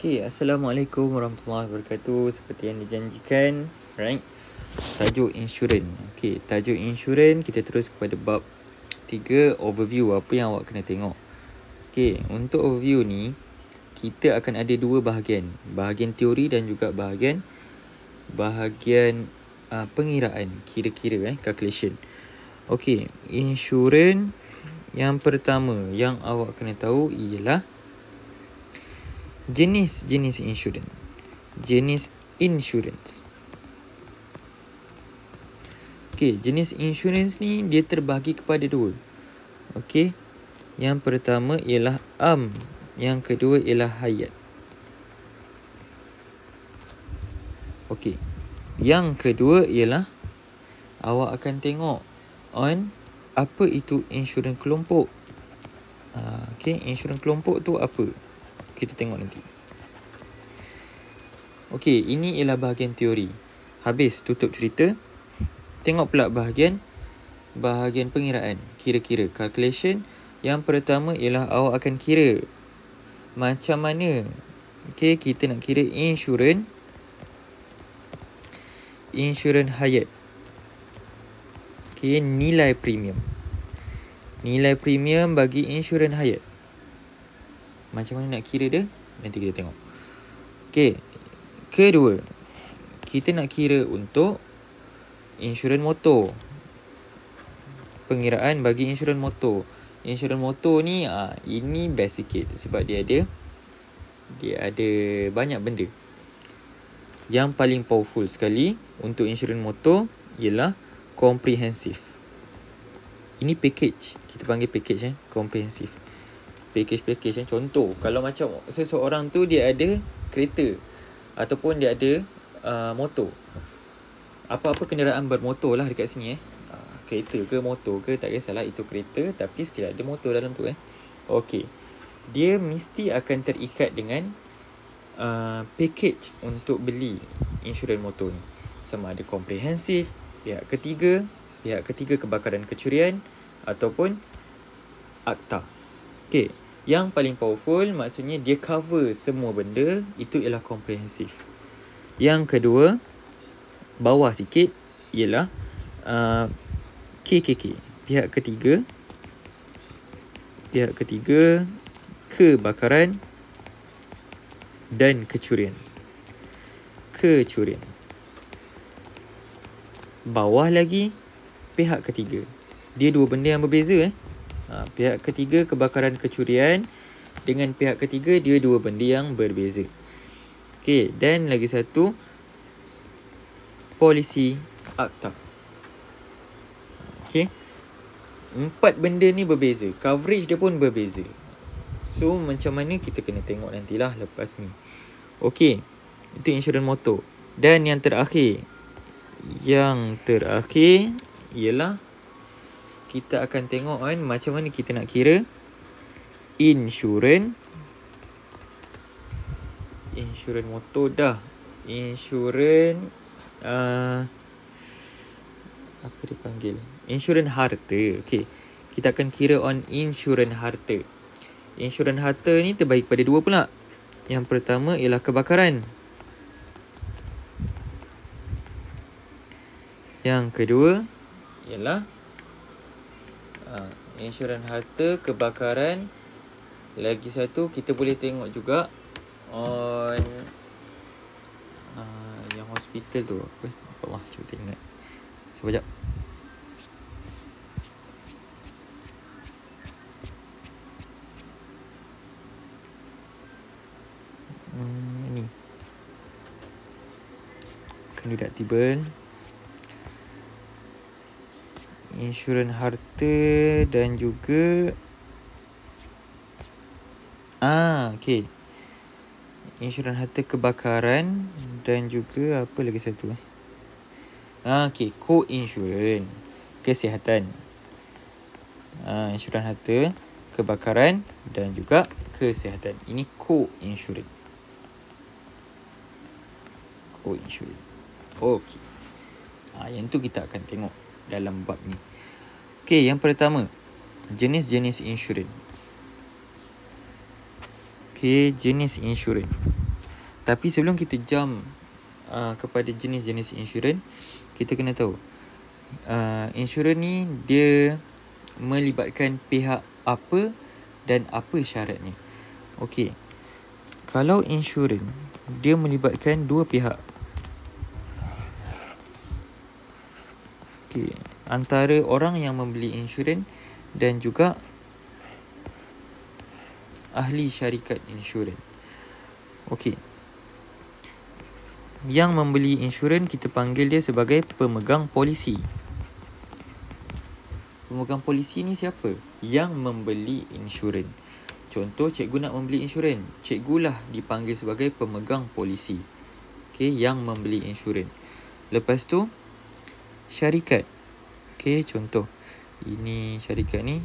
Assalamualaikum warahmatullahi wabarakatuh. Seperti yang dijanjikan, right? Tajuk insurans. Tajuk insurans, kita terus kepada bab 3, overview, apa yang awak kena tengok. Untuk overview ni, kita akan ada dua bahagian. Bahagian teori dan juga bahagian pengiraan, kira-kira, calculation. Insurans yang pertama yang awak kena tahu ialah jenis insurans. Jenis insurans. Jenis insurans ni dia terbahagi kepada dua. Yang pertama ialah am, yang kedua ialah hayat. Yang kedua ialah awak akan tengok on apa itu insurans kelompok. Insurans kelompok tu apa? Kita tengok nanti. Ini ialah bahagian teori. Habis, tutup cerita. Tengok pula bahagian pengiraan, kira-kira, calculation. Yang pertama ialah awak akan kira macam mana kita nak kira insurans hayat. Nilai premium bagi insurans hayat. Macam mana nak kira dia? Nanti kita tengok. Kedua, kita nak kira untuk insurans motor. Pengiraan bagi insurans motor. Insurans motor ni ini best sikit sebab dia ada banyak benda. Yang paling powerful sekali untuk insurans motor ialah comprehensive. Ini package. Kita panggil package comprehensive. Package. Contoh, kalau macam seseorang tu dia ada kereta ataupun dia ada motor. Apa-apa kenderaan bermotor lah dekat sini kereta ke motor ke, tak kisahlah itu kereta, tapi still ada motor dalam tu dia mesti akan terikat dengan package untuk beli insurans motor ni. Sama ada komprehensif, pihak ketiga kebakaran kecurian ataupun akta. Yang paling powerful maksudnya dia cover semua benda, itu ialah komprehensif. Yang kedua, bawah sikit ialah KKK, pihak ketiga kebakaran dan kecurian. Bawah lagi pihak ketiga. Dia dua benda yang berbeza pihak ketiga kebakaran kecurian dengan pihak ketiga, dia dua benda yang berbeza. Dan lagi satu, polisi akta. Empat benda ni berbeza, coverage dia pun berbeza. So macam mana kita kena tengok nantilah lepas ni. Itu insurans motor. Dan yang terakhir ialah kita akan tengok macam mana kita nak kira insurans motor dah. Insurans apa dia panggil? Insurans harta. Kita akan kira on insurans harta. Insurans harta ni terbahagi pada dua pula. Yang pertama ialah kebakaran. Yang kedua ialah insurans harta, kebakaran. Lagi satu kita boleh tengok juga on yang hospital tu apa? Allah, cuba ingat. Sekejap. Ini kandidat tibel, insurans harta dan juga insurans harta kebakaran dan juga apa lagi satu co-insurans kesihatan. Insurans harta, kebakaran dan juga kesihatan. Ini co-insurans. Yang tu kita akan tengok dalam bab ni. Yang pertama, jenis-jenis insurans. Jenis insurans. Tapi sebelum kita jump kepada jenis-jenis insurans, kita kena tahu insurans ni dia melibatkan pihak apa dan apa syaratnya. Okey. Kalau insurans dia melibatkan dua pihak. Okey, antara orang yang membeli insurans dan juga ahli syarikat insurans. Okey. Yang membeli insurans kita panggil dia sebagai pemegang polisi. Pemegang polisi ni siapa? Yang membeli insurans. Contoh, cikgu nak membeli insurans. Cikgu lah dipanggil sebagai pemegang polisi. Okey, yang membeli insurans. Lepas tu, syarikat. Okey, contoh. Ini syarikat ni.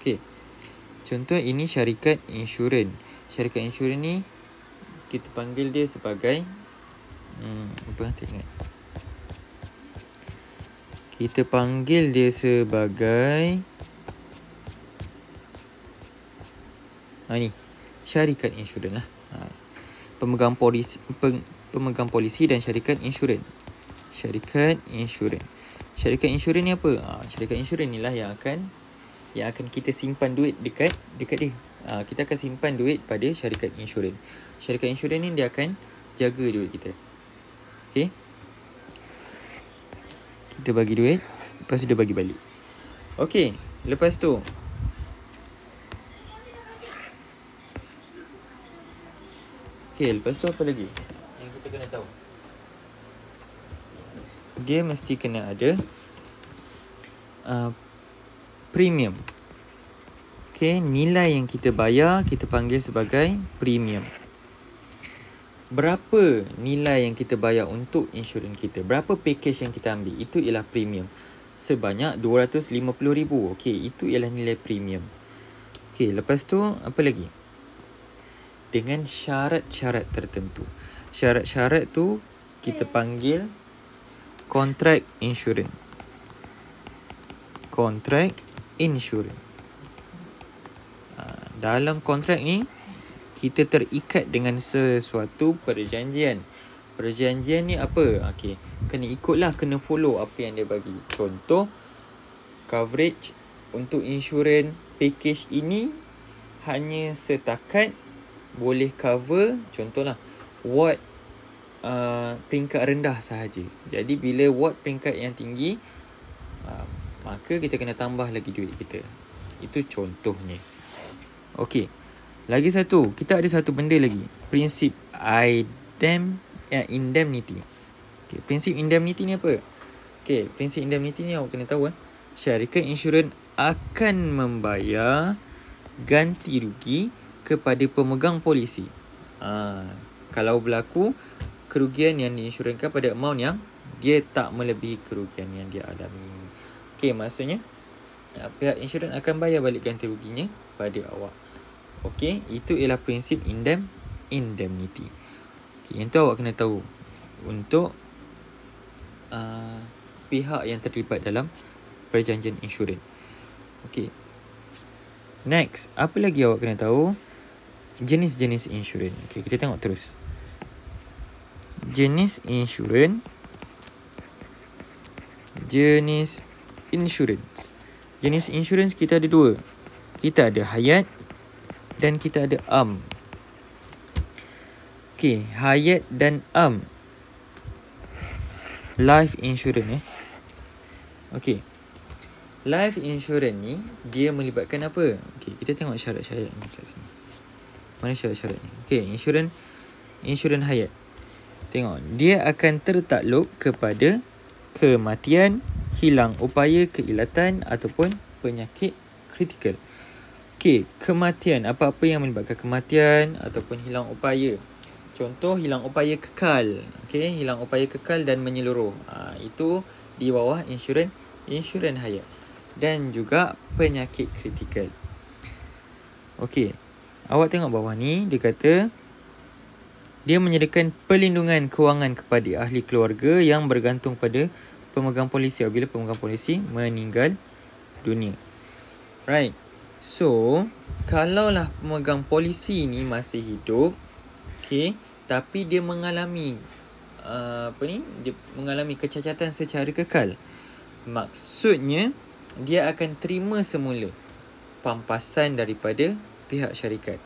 Okey. Contoh, ini syarikat insurans. Syarikat insurans ni, kita panggil dia sebagai kita panggil dia sebagai ni syarikat insurans lah. Pemegang polisi dan syarikat insurans. Syarikat insurans ni apa? Syarikat insurans ni lah yang akan kita simpan duit dekat dia. Kita akan simpan duit pada syarikat insurans. Syarikat insurans ni dia akan jaga duit kita. Okey. Kita bagi duit, lepas tu dia bagi balik. Okey, lepas tu apa lagi yang kita kena tahu? Dia mesti kena ada premium. Okey, nilai yang kita bayar kita panggil sebagai premium. Berapa nilai yang kita bayar untuk insurans kita? Berapa package yang kita ambil? Itu ialah premium. Sebanyak RM250,000. Okey, itu ialah nilai premium. Okey, lepas tu apa lagi? Dengan syarat-syarat tertentu. Syarat-syarat tu kita panggil kontrak insurans. Kontrak insurans. Dalam kontrak ni kita terikat dengan sesuatu perjanjian. Perjanjian ni apa? Okey, kena follow apa yang dia bagi. Contoh, coverage untuk insurans package ini hanya setakat boleh cover, contohlah, ward peringkat rendah sahaja. Jadi bila ward peringkat yang tinggi, maka kita kena tambah lagi duit kita. Itu contohnya. Okey. Lagi satu, kita ada satu benda lagi. Prinsip indemnity. Okay, prinsip indemnity ni apa? Okay, prinsip indemnity ni awak kena tahu. Syarikat insurans akan membayar ganti rugi kepada pemegang polisi. Kalau berlaku kerugian yang diinsurankan pada amount yang dia tak melebihi kerugian yang dia alami. Okay, maksudnya pihak insurans akan bayar balik ganti ruginya pada awak. Okey, itu ialah prinsip indemnity. Okay, yang tu awak kena tahu untuk pihak yang terlibat dalam perjanjian insurans. Okey. Next, apa lagi awak kena tahu? Jenis-jenis insurans. Okey, kita tengok terus. Jenis insurans. Jenis insurans kita ada dua. Kita ada hayat dan kita ada am. Okey, hayat dan am. Life insurance Okey. Life insurance ni dia melibatkan apa? Okey, kita tengok syarat-syarat ni kat sini. Mana syarat-syarat ni? Okey, insurans hayat. Tengok, dia akan tertakluk kepada kematian, hilang upaya keilatan ataupun penyakit kritikal. Okey, kematian, apa-apa yang melibatkan kematian ataupun hilang upaya. Contoh, hilang upaya kekal. Okey, hilang upaya kekal dan menyeluruh. Itu di bawah insurans hayat. Dan juga penyakit kritikal. Okey, awak tengok bawah ni, dia kata dia menyediakan perlindungan kewangan kepada ahli keluarga yang bergantung pada pemegang polisi apabila pemegang polisi meninggal dunia. Right. So, kalaulah pemegang polisi ni masih hidup, okay, tapi dia mengalami dia mengalami kecacatan secara kekal, maksudnya dia akan terima semula pampasan daripada pihak syarikat.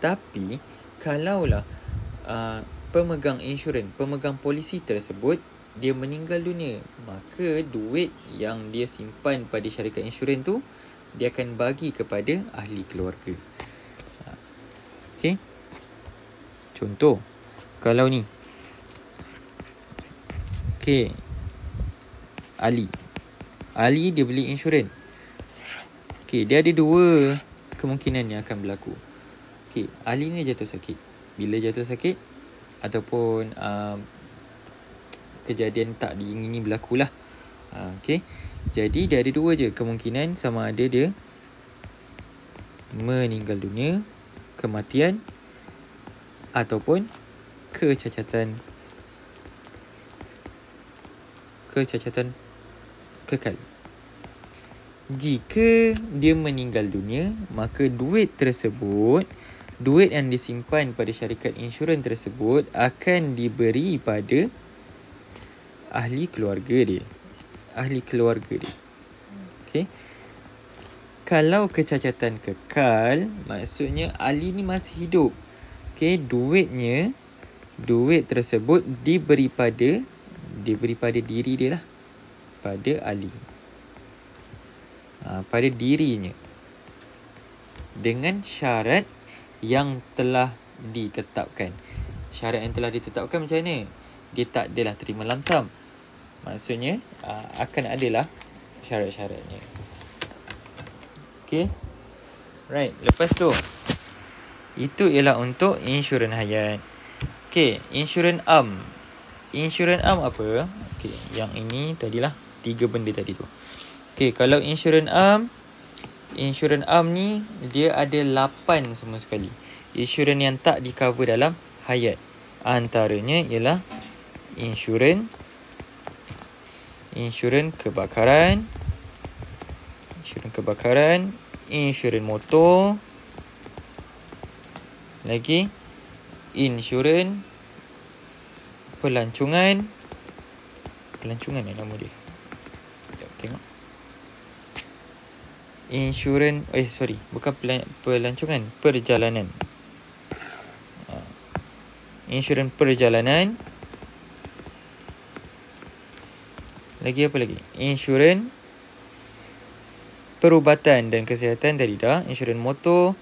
Tapi kalaulah pemegang insurans, pemegang polisi tersebut dia meninggal dunia, maka duit yang dia simpan pada syarikat insurans tu dia akan bagi kepada ahli keluarga. Okay. Contoh, kalau ni, okay, Ali dia beli insurans. Okay, dia ada dua kemungkinan yang akan berlaku. Okay, Ali ni jatuh sakit. Bila jatuh sakit ataupun kejadian tak diingini berlaku lah. Okay, jadi dia ada dua je kemungkinan, sama ada dia meninggal dunia, kematian, ataupun kecacatan kekal. Jika dia meninggal dunia, maka duit yang disimpan pada syarikat insurans tersebut akan diberi pada ahli keluarga dia. Okay. Kalau kecacatan kekal, maksudnya Ali ni masih hidup. Okay, duit tersebut diberi pada diri dia lah, pada Ali, pada dirinya, dengan syarat yang telah ditetapkan. Syarat yang telah ditetapkan macam mana? Dia tak adalah terima lamsam. Maksudnya akan adalah syarat-syaratnya. Okay. Right. Lepas tu, itu ialah untuk insurans hayat. Okay. Insurans am. Insurans am apa? Okay. Yang ini tadilah 3 benda tadi tu. Okay. Kalau insurans am ni dia ada 8 semua sekali. Insurans yang tak di cover dalam hayat. Antaranya ialah insurans kebakaran, insurans motor, lagi insurans pelancongan nama dia. Sekejap tengok. Insurans bukan pelancongan, perjalanan. Insurans perjalanan. Lagi apa lagi? Insurans perubatan dan kesihatan tadi dah. Insurans motor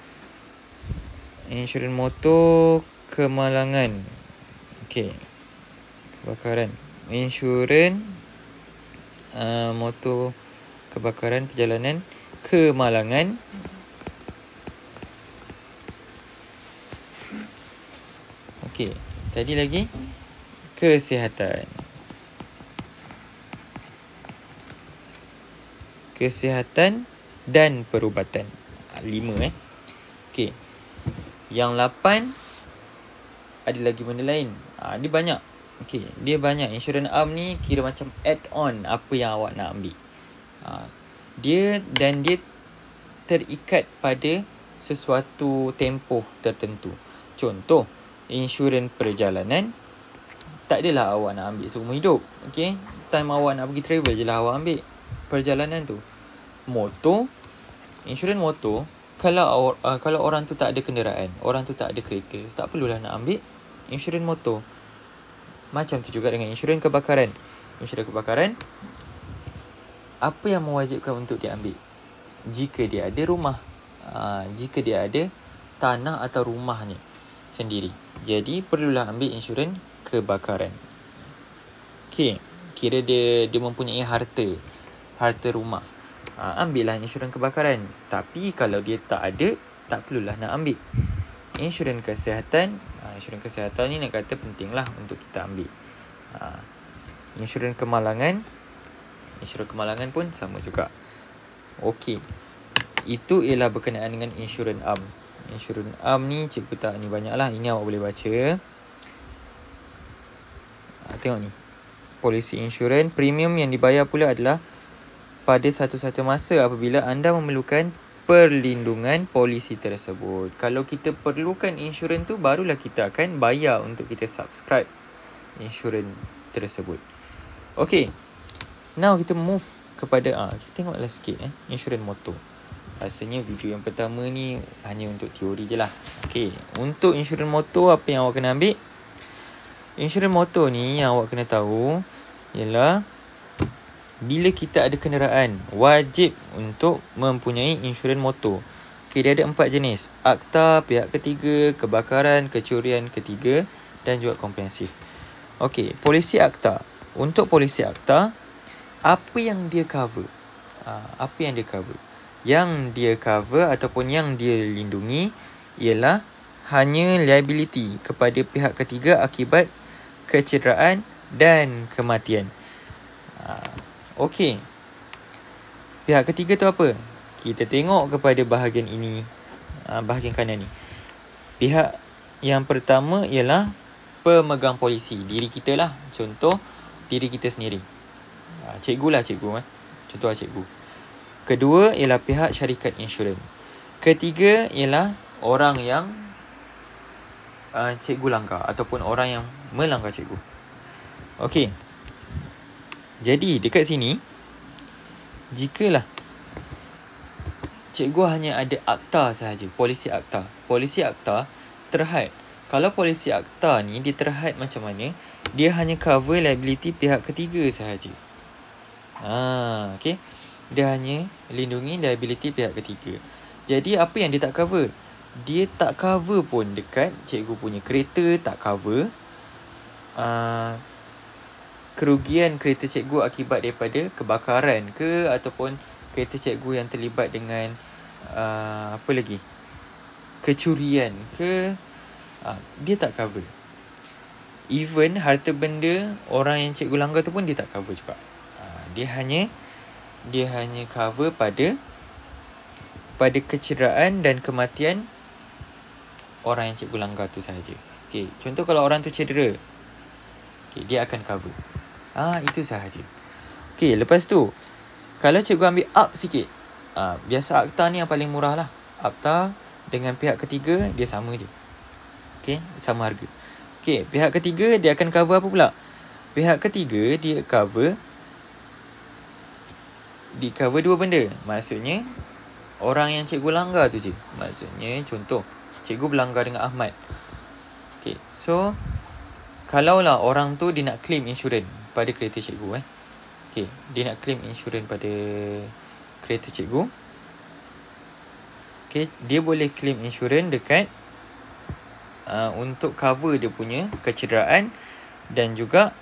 kemalangan. Okey. Kebakaran. Insurans motor kebakaran, perjalanan, kemalangan. Okey. Tadi lagi kesihatan. Kesihatan dan perubatan. 5 Okey. Yang 8 ada lagi benda lain. Dia banyak. Okey, dia banyak. Insurans am ni kira macam add-on apa yang awak nak ambil. Dia terikat pada sesuatu tempoh tertentu. Contoh, insurans perjalanan tak adalah awak nak ambil seumur hidup. Okey, time awak nak pergi travel je lah awak ambil perjalanan tu. Motor, insurans motor, kalau orang tu tak ada kenderaan, orang tu tak ada kereta, tak perlulah nak ambil insurans motor. Macam tu juga dengan insurans kebakaran. Insurans kebakaran, apa yang mewajibkan untuk diambil? Jika dia ada rumah, jika dia ada tanah atau rumahnya sendiri, jadi perlulah ambil insurans kebakaran. Okey, kira dia mempunyai harta rumah, ambillah insurans kebakaran. Tapi kalau dia tak ada, tak perlulah nak ambil. Insurans kesihatan, insurans kesihatan ni nak kata penting lah untuk kita ambil. Insurans kemalangan pun sama juga. Okey, itu ialah berkenaan dengan insurans am. Insurans am ni cikgu tak ni banyak lah. Ini awak boleh baca. Tengok ni. polisi insurans. Premium yang dibayar pula adalah pada satu-satu masa apabila anda memerlukan perlindungan polisi tersebut. Kalau kita perlukan insurans tu, barulah kita akan bayar untuk kita subscribe insurans tersebut. Okay, now kita move kepada kita tengoklah sikit insurans motor. Rasanya video yang pertama ni hanya untuk teori je lah. Okay, untuk insurans motor, apa yang awak kena ambil? Insurans motor ni yang awak kena tahu ialah bila kita ada kenderaan, wajib untuk mempunyai insurans motor. Okay, dia ada 4 jenis. Akta, pihak ketiga, kebakaran, kecurian ketiga dan juga komprehensif. Okay, polisi akta. Untuk polisi akta, apa yang dia cover? Apa yang dia cover? Yang dia cover ataupun yang dia lindungi ialah hanya liability kepada pihak ketiga akibat kecederaan dan kematian. Okey. Pihak ketiga tu apa? Kita tengok kepada bahagian ini, bahagian kanan ni. Pihak yang pertama ialah pemegang polisi, diri kita lah. Contoh, diri kita sendiri. Cikgu lah cikgu. Contoh lah cikgu. Kedua ialah pihak syarikat insurans. Ketiga ialah orang yang cikgu langgar ataupun orang yang melanggar cikgu. Okey. Jadi dekat sini, jikalah cikgu hanya ada akta sahaja, polisi akta. Polisi akta terhad. Kalau polisi akta ni dia terhad macam mana? Dia hanya cover liability pihak ketiga sahaja. Okey. Dia hanya lindungi liability pihak ketiga. Jadi apa yang dia tak cover? Dia tak cover pun dekat cikgu punya kereta, tak cover kerugian kereta cikgu akibat daripada kebakaran ke, ataupun kereta cikgu yang terlibat dengan apa lagi, kecurian ke, dia tak cover. Even harta benda orang yang cikgu langgar tu pun dia tak cover juga. Dia hanya cover pada kecederaan dan kematian orang yang cikgu langgar tu sahaja. Okay, contoh kalau orang tu cedera, okay, dia akan cover. Itu sahaja. Okay, lepas tu kalau cikgu ambil up sikit, biasa akta ni yang paling murah lah. Akta dengan pihak ketiga dia sama je. Okay, sama harga. Okay, pihak ketiga dia akan cover apa pula? Pihak ketiga dia cover dua benda. Maksudnya orang yang cikgu langgar tu je. Maksudnya contoh, cikgu berlanggar dengan Ahmad. Okay, so kalaulah orang tu dia nak claim insurans pada kereta cikgu, okay, dia nak claim insurans pada kereta cikgu. Okay, dia boleh claim insurans dekat untuk cover dia punya kecederaan dan juga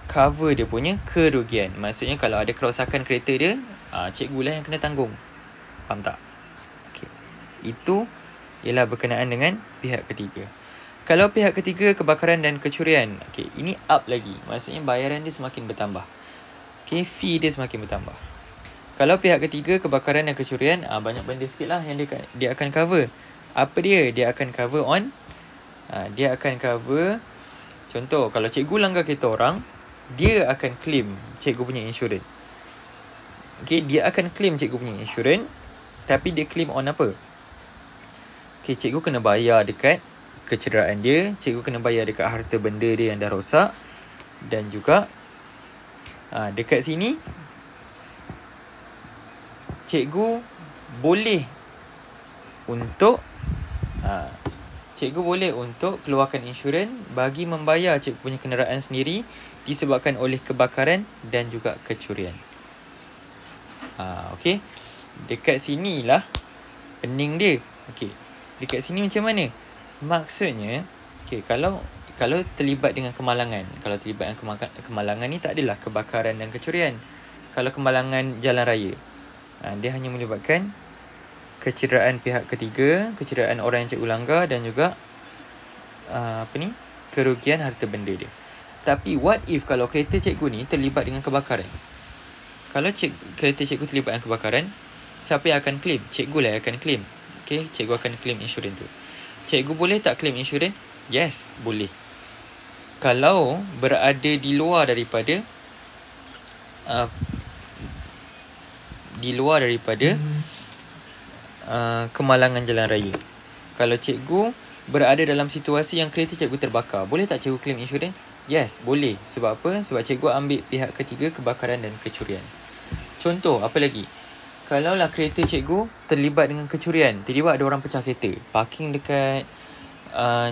cover dia punya kerugian. Maksudnya kalau ada kerosakan kereta dia, cikgu lah yang kena tanggung. Faham tak? Okay, itu ialah berkenaan dengan pihak ketiga. Kalau pihak ketiga kebakaran dan kecurian, okay, ini up lagi. Maksudnya bayaran dia semakin bertambah. Okay, fee dia semakin bertambah. Kalau pihak ketiga kebakaran dan kecurian, banyak benda sikit lah yang dia akan cover. Apa dia? Dia akan cover on, dia akan cover, contoh kalau cikgu langgar kereta orang, dia akan claim cikgu punya insurans. Okay, dia akan claim cikgu punya insurans, tapi dia claim on apa? Okay, cikgu kena bayar dekat kecederaan dia, cikgu kena bayar dekat harta benda dia yang dah rosak, dan juga dekat sini cikgu boleh untuk keluarkan insurans bagi membayar cikgu punya kenderaan sendiri disebabkan oleh kebakaran dan juga kecurian. Okey, dekat sinilah earning dia. Okey, dekat sini macam mana? Maksudnya, okay, kalau terlibat dengan kemalangan. Kalau terlibat dengan kemalangan ni tak adalah kebakaran dan kecurian. Kalau kemalangan jalan raya, dia hanya melibatkan kecederaan pihak ketiga, kecederaan orang yang cikgu langgar dan juga kerugian harta benda dia. Tapi what if kalau kereta cikgu ni terlibat dengan kebakaran? Kalau kereta cikgu terlibat dengan kebakaran, siapa yang akan claim? Cikgu lah yang akan claim. Okay, cikgu akan claim insurans tu. Cikgu boleh tak claim insurans? Yes, boleh. kalau berada di luar daripada kemalangan jalan raya. Kalau cikgu berada dalam situasi yang kereta cikgu terbakar, boleh tak cikgu claim insurans? Yes, boleh. Sebab apa? Sebab cikgu ambil pihak ketiga kebakaran dan kecurian. Contoh, apa lagi? Kalaulah kereta cikgu terlibat dengan kecurian, tiba-tiba ada orang pecah kereta, parking dekat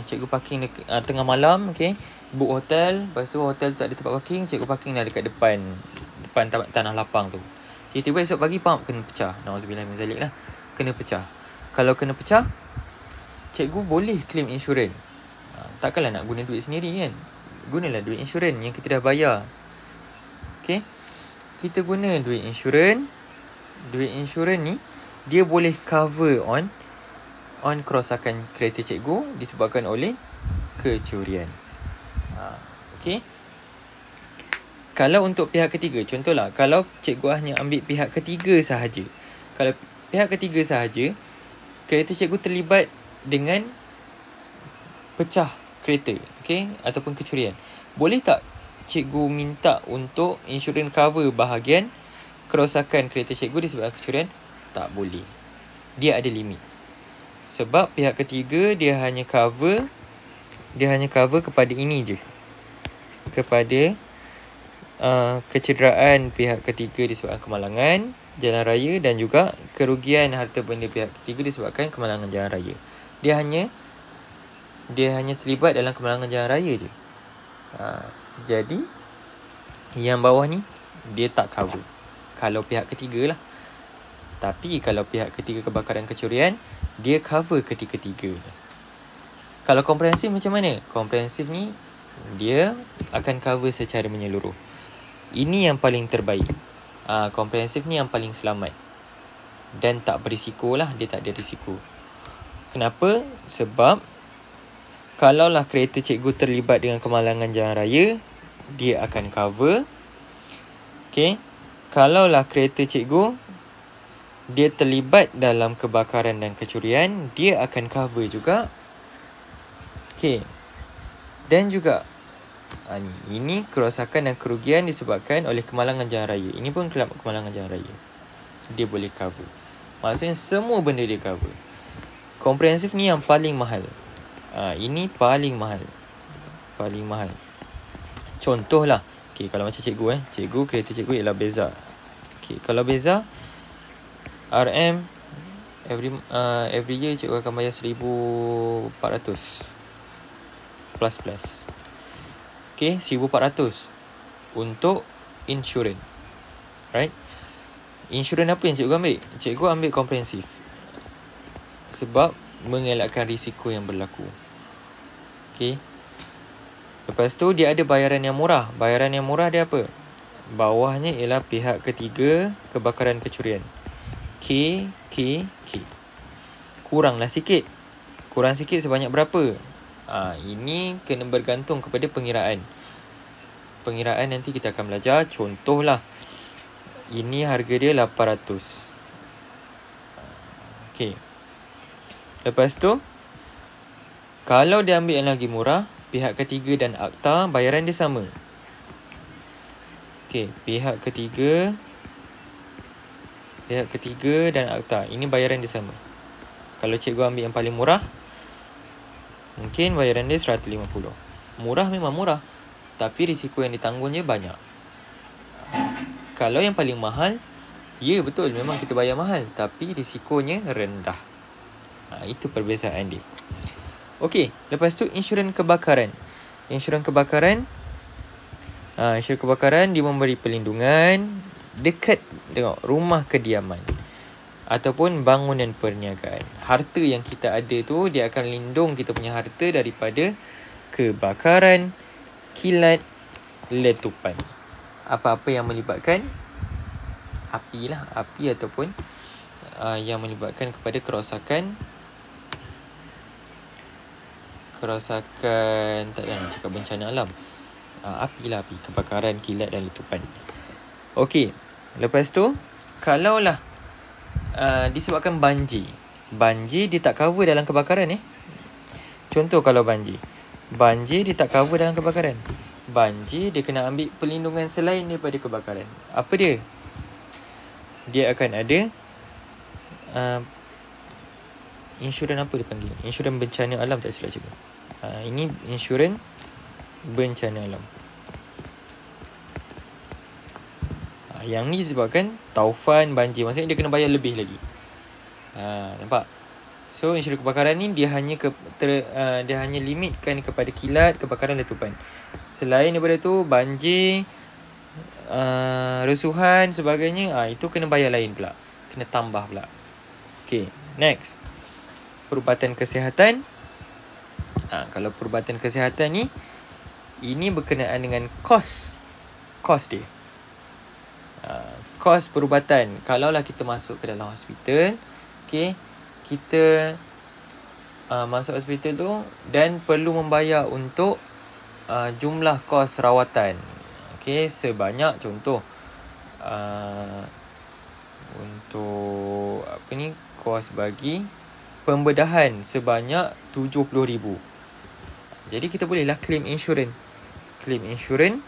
cikgu parking dekat, tengah malam, okay, book hotel, lepas tu hotel tu tak ada tempat parking, cikgu parking dah dekat depan tanah lapang tu. Tiba-tiba esok pagi pump kena pecah. Nauzubillah min zalik lah. Kena pecah. Kalau kena pecah, cikgu boleh claim insurans. Takkanlah nak guna duit sendiri kan. Gunalah duit insurans yang kita dah bayar. Okay, kita guna duit insurans. Duit insurans ni dia boleh cover on kerosakan kereta cikgu disebabkan oleh kecurian. Okay. Kalau untuk pihak ketiga, contohlah kalau cikgu hanya ambil pihak ketiga sahaja. Kalau pihak ketiga sahaja, kereta cikgu terlibat dengan pecah kereta, okay, ataupun kecurian. Boleh tak cikgu minta untuk insurans cover bahagian kerosakan kereta cikgu disebabkan kecurian? Tak boleh. Dia ada limit. Sebab pihak ketiga dia hanya cover kepada ini je. Kepada kecederaan pihak ketiga disebabkan kemalangan jalan raya dan juga kerugian harta benda pihak ketiga disebabkan kemalangan jalan raya. Dia hanya terlibat dalam kemalangan jalan raya je. Jadi yang bawah ni dia tak cover kalau pihak ketiga lah. Tapi kalau pihak ketiga kebakaran kecurian, dia cover ketiga-tiga. Kalau komprehensif macam mana? Komprehensif ni dia akan cover secara menyeluruh. Ini yang paling terbaik. Komprehensif ni yang paling selamat. Dan tak berisiko lah. Dia tak ada risiko. Kenapa? Sebab kalaulah kereta cikgu terlibat dengan kemalangan jalan raya, dia akan cover. Okay. Kalaulah kereta cikgu dia terlibat dalam kebakaran dan kecurian, dia akan cover juga. Okay. Dan juga ini kerosakan dan kerugian disebabkan oleh kemalangan jalan raya. Ini pun kemalangan jalan raya. Dia boleh cover. Maksudnya semua benda dia cover. Komprehensif ni yang paling mahal. Ini paling mahal. Paling mahal. Contohlah, okay, kalau macam cikgu kereta cikgu ialah Beza. Okay, kalau Beza RM every year cikgu akan bayar 1,400 plus. Okay, 1,400 untuk insurans. Right? Insurans apa yang cikgu ambil? Cikgu ambil komprehensif. Sebab mengelakkan risiko yang berlaku. Okay. Lepas tu dia ada bayaran yang murah. Bayaran yang murah dia apa? Bawahnya ialah pihak ketiga kebakaran kecurian. K. Kuranglah sikit. Kurang sikit sebanyak berapa? Ini kena bergantung kepada pengiraan. Pengiraan nanti kita akan belajar. Contohlah, ini harga dia 800. Okay. Lepas tu, kalau dia ambil yang lagi murah, pihak ketiga dan akta, bayaran dia sama. Okay, pihak ketiga dan akta, ini bayaran dia sama. Kalau cikgu ambil yang paling murah, mungkin bayaran dia 150. Murah memang murah, tapi risiko yang ditanggung je banyak. Kalau yang paling mahal, ya betul, memang kita bayar mahal, tapi risikonya rendah. Itu perbezaan dia. Okey, lepas tu insurans kebakaran. Insurans kebakaran dia memberi perlindungan dekat rumah kediaman ataupun bangunan perniagaan. Harta yang kita ada tu, dia akan lindung kita punya harta daripada kebakaran, kilat, letupan. Apa-apa yang melibatkan api ataupun yang melibatkan kepada kerosakan, tak ada nak cakap bencana alam. Api, kebakaran, kilat dan letupan. Okey, lepas tu kalaulah disebabkan banjir dia tak cover dalam kebakaran. Contoh kalau banjir Banjir dia tak cover dalam kebakaran. Banjir dia kena ambil perlindungan selain daripada kebakaran. Apa dia? Dia akan ada insurans apa dia panggil? Insurans bencana alam tak silap cikgu. Ini insurans bencana alam. Yang ni disebabkan taufan, banjir. Maksudnya dia kena bayar lebih lagi. Nampak? So insurans kebakaran ni dia hanya dia hanya limitkan kepada kilat, kebakaran, letupan. Selain daripada tu banjir, resuhan sebagainya, itu kena bayar lain pula. Kena tambah pula. Okay, next. Perubatan kesihatan. Kalau perubatan kesihatan ni, ini berkenaan dengan kos dia. Kos perubatan. Kalaulah kita masuk ke dalam hospital, okay, kita masuk hospital tu dan perlu membayar untuk jumlah kos rawatan. Okay, sebanyak contoh untuk apa ni, kos bagi pembedahan sebanyak 70,000. Jadi kita bolehlah claim insurans. Claim insurans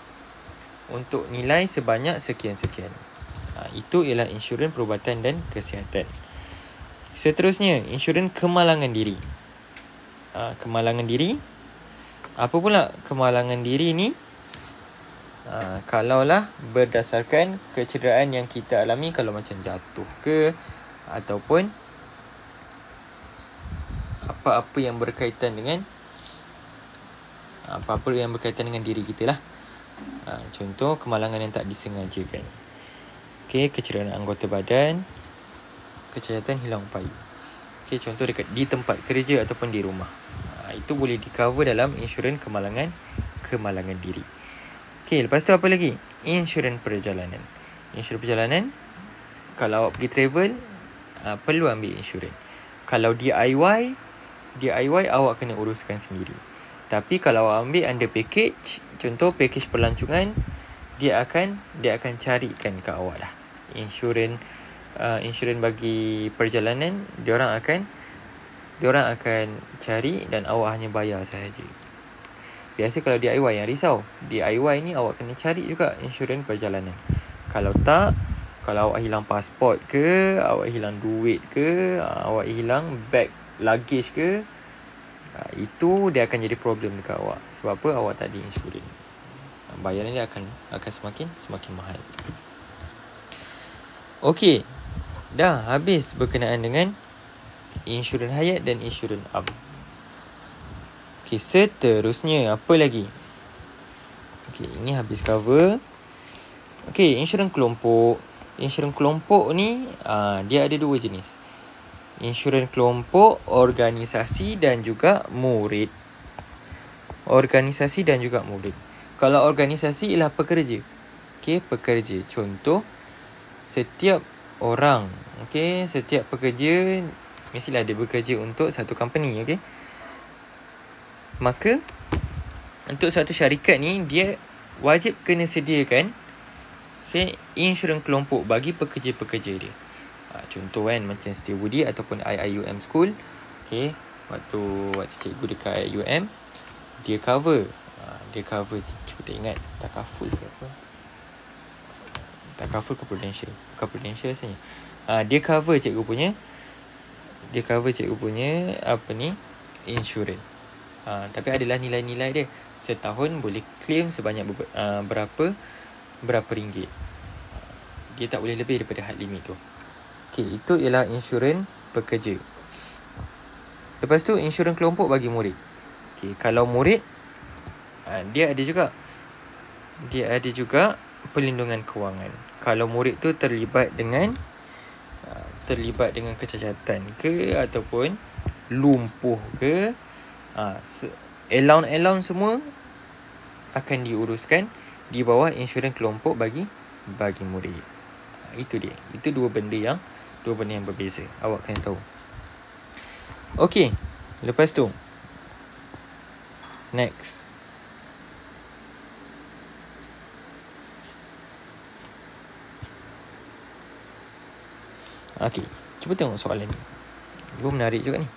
untuk nilai sebanyak sekian-sekian. Itu ialah insurans perubatan dan kesihatan. Seterusnya, insurans kemalangan diri. Kemalangan diri. Apa pula kemalangan diri ni? Kalaulah berdasarkan kecederaan yang kita alami, kalau macam jatuh ke, ataupun apa-apa yang berkaitan dengan diri kita lah. Contoh kemalangan yang tak disengajakan. Okay, kecederaan anggota badan, kecacatan hilang upaya. Okay, contoh di tempat kerja ataupun di rumah. Itu boleh di-cover dalam insurans kemalangan diri. Okay, lepas tu apa lagi? Insurans perjalanan. Insurans perjalanan, kalau awak pergi travel, perlu ambil insurans. Kalau DIY awak kena uruskan sendiri. Tapi kalau awak ambil under package, contoh package pelancongan, dia akan carikan ke awak lah. Insurans bagi perjalanan, diorang akan cari dan awak hanya bayar sahaja. Biasa kalau DIY yang risau. DIY ni awak kena cari juga insurans perjalanan. Kalau tak, kalau awak hilang pasport ke, awak hilang duit ke, awak hilang bag luggage ke, itu dia akan jadi problem dekat awak. Sebab apa? Awak tak ada insurans. Bayaran dia akan semakin mahal. Okey. Dah habis berkenaan dengan insurans hayat dan insurans am. Okey, seterusnya apa lagi? Okey, ini habis cover. Okey, insurans kelompok. Insurans kelompok ni dia ada dua jenis. Insurans kelompok, organisasi dan juga murid. Organisasi dan juga murid. Kalau organisasi ialah pekerja. Okey, pekerja. Contoh, setiap orang, okey, setiap pekerja mestilah dia bekerja untuk satu company, okey. Maka untuk satu syarikat ni dia wajib kena sediakan, okey, insurans kelompok bagi pekerja-pekerja dia. Contoh kan, macam Setiabudi ataupun IIUM School, okey, waktu cikgu dekat IIUM, dia cover cikgu tak ingat Takaful ke apa, Takaful ke Prudential, bukan Prudential rasanya. Dia cover cikgu punya apa ni, insurans. Tapi adalah nilai-nilai dia. Setahun boleh claim sebanyak berapa ringgit. Dia tak boleh lebih daripada had limit tu. Okey, itu ialah insurans pekerja. Lepas tu insurans kelompok bagi murid. Okey, kalau murid, dia ada juga perlindungan kewangan. Kalau murid tu terlibat dengan kecacatan ke, ataupun lumpuh ke, allowance semua akan diuruskan di bawah insurans kelompok bagi murid. Itu dia. Itu dua benda yang berbeza. Awak kena tahu. Okey, lepas tu next. Okey, cuba tengok soalan ni. Menarik juga ni.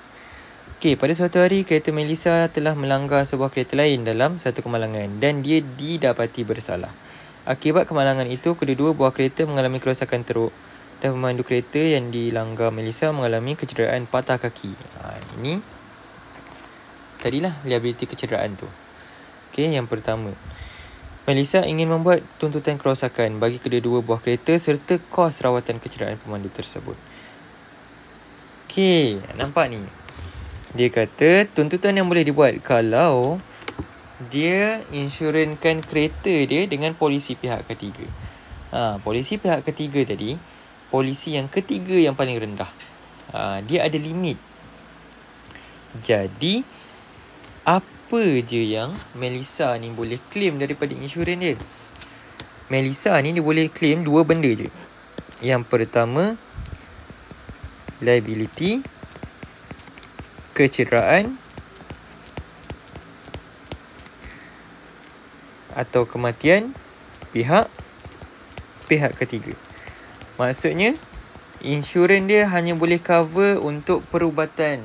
Okey, pada suatu hari kereta Melissa telah melanggar sebuah kereta lain dalam satu kemalangan dan dia didapati bersalah. Akibat kemalangan itu, kedua-dua buah kereta mengalami kerosakan teruk dan pemandu kereta yang dilanggar Melissa mengalami kecederaan patah kaki. Ini tadilah liability kecederaan tu. Okey, yang pertama. Melissa ingin membuat tuntutan kerosakan bagi kedua-dua buah kereta serta kos rawatan kecederaan pemandu tersebut. Okey, nampak ni. Dia kata tuntutan yang boleh dibuat kalau dia insurankan kereta dia dengan polisi pihak ketiga. Polisi pihak ketiga tadi, polisi yang ketiga yang paling rendah. Dia ada limit. Jadi, apa je yang Melissa ni boleh claim daripada insurans dia? Melissa ni dia boleh claim dua benda je. Yang pertama, liability, kecederaan atau kematian pihak ketiga. Maksudnya, insurans dia hanya boleh cover untuk perubatan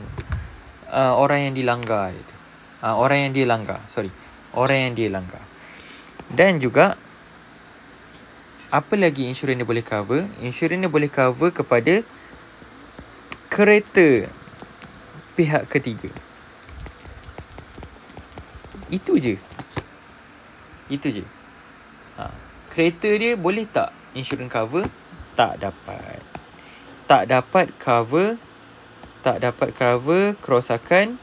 orang yang dilanggar itu. Orang yang dia langgar. Dan juga apa lagi insurans dia boleh cover? Insurans dia boleh cover kepada kereta pihak ketiga. Itu je. Kereta dia boleh tak insurans cover? Tak dapat. Tak dapat cover kerosakan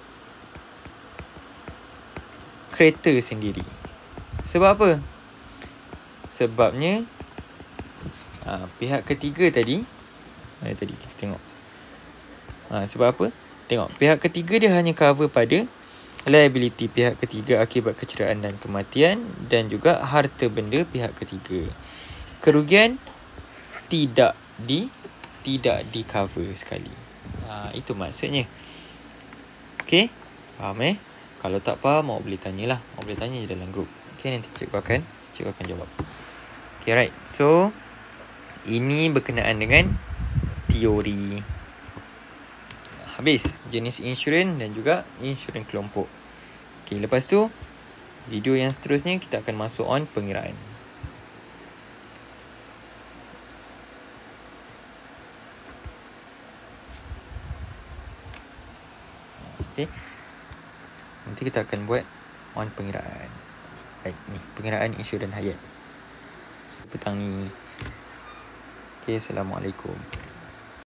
kereta sendiri. Sebab apa? Sebabnya pihak ketiga tadi kita tengok. Sebab apa? Tengok, pihak ketiga dia hanya cover pada liability pihak ketiga akibat kecederaan dan kematian dan juga harta benda pihak ketiga. Kerugian tidak di cover sekali. Itu maksudnya. Okey? Faham Kalau tak faham, awak boleh tanyalah. Awak boleh tanya je dalam grup. Okey, nanti cikgu akan jawab. Okay, right. So, ini berkenaan dengan teori. Habis jenis insurans dan juga insurans kelompok. Okay, lepas tu video yang seterusnya kita akan masuk on pengiraan. Okay, nanti kita akan buat on pengiraan. Baik, ni pengiraan insurans hayat petang ni. Okay, Assalamualaikum.